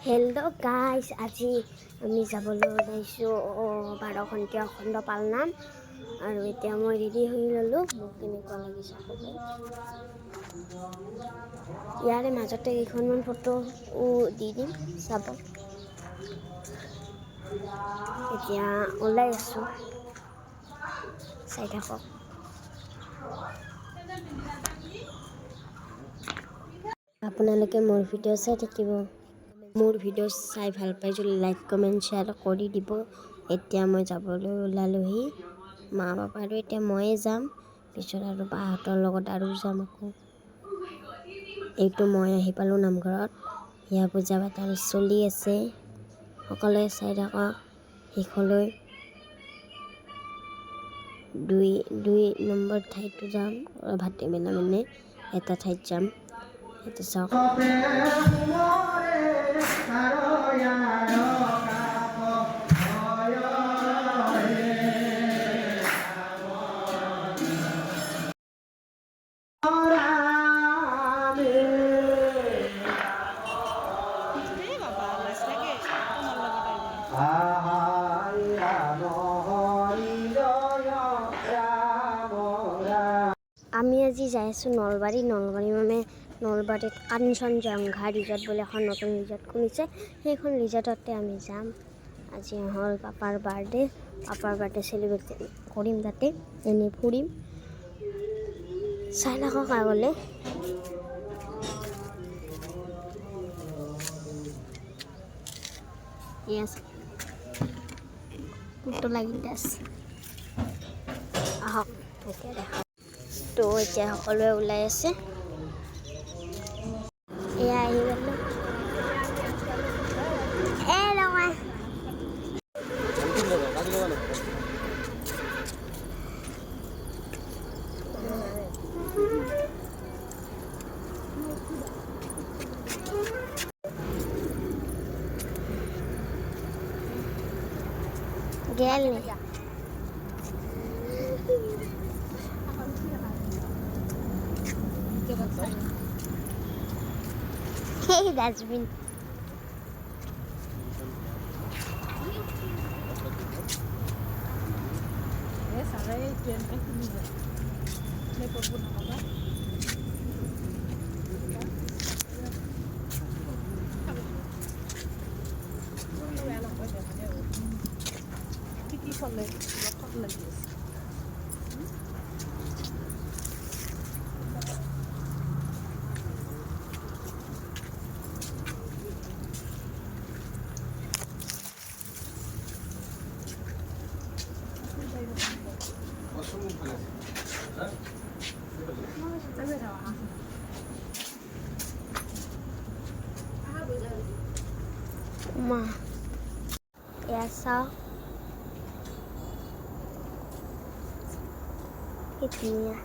Hello' guys, আজি আমি যাবলৈ ওলাইছোঁ 12 অখণ্ড পালনাম। আৰু এতিয়া মই ৰেডি হৈ ল'লোঁ। মোক কেনেকুৱা লাগিছে ক'ব। ইয়াৰে মাজতে কেইখনমান ফটো দি দিম চাব। এতিয়া ওলাই আছোঁ, চাই থাকক। আপোনালোকে মোৰ ভিডিঅ' চাই থাকিব। মোৰ ভিডিঅ' চাই ভাল পাই যদি লাইক কমেণ্ট শ্বেয়াৰ কৰি দিব। এতিয়া মই যাবলৈ ওলালোহি। মা পাপা আৰু এতিয়া ময়ে যাম, পিছত আৰু বাহঁতৰ লগত আৰু যাম আকৌ। এইটো মই আহি পালোঁ নামঘৰত। সেয়া পূজা পাতল চলি আছে, সকলোৱে চাই থাকক শেষলৈ। দুই নম্বৰ ঠাইতো যাম, ভাটিবেলা মানে এটা ঠাইত যাম, সেইটো চাওক। আমি আজি যাই আছোঁ নলবাৰী মানে নলবাৰীত কাঞ্চনজংঘা ৰিজৰ্ট বুলি এখন নতুন ৰিজৰ্ট খুলিছে। সেইখন ৰিজৰ্টতে আমি যাম। আজি হ'ল পাপাৰ বাৰ্থডে চেলিব্ৰেট কৰিম তাতে, এনেই ফুৰিম। চাই থাকক আগলৈ। Yes. Puto lagi das. Ahok. Okay, dah. তো এতিয়া সকলোৱে ওলাই আছে। এয়া আহি গ'ল। Gel nih. Hey, that's been. Ma, ya sao? Itunya.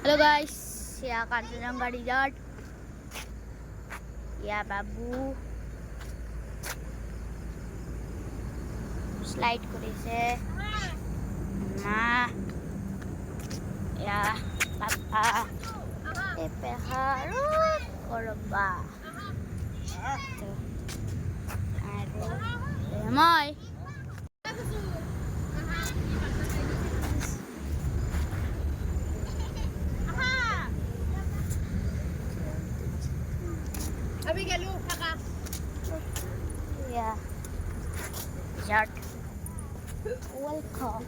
Halo guys, ya Kanchenjunga Resort. Ya Babu. Slide কৰিছে মা ya papa peharu korba aduh moi abi gelu kaka ya resort welcome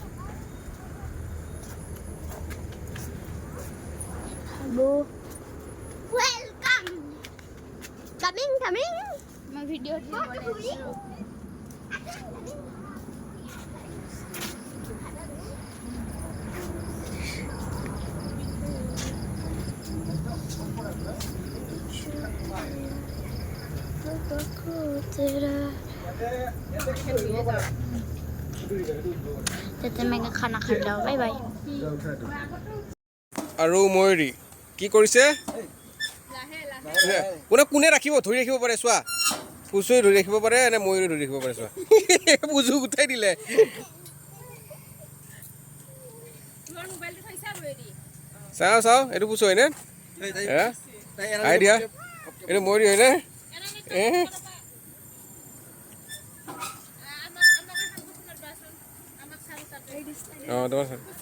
Hello. Welcome. Coming. My video is Tete mega khana khanda bye bye. আৰু ময়ূৰী কি কৰিছে কোনে কোনে ৰাখিব ধৰি ৰাখিব পাৰে চোৱা পুচুই ধৰি ৰাখিব পাৰে নে ময়ূৰী ধৰি ৰাখিব পাৰে চোৱা পুচু উঠাই দিলে চাওঁ এইটো পুচু হয়নে আই দিয়া এইটো ময়ূৰী হয়নে তোমাৰ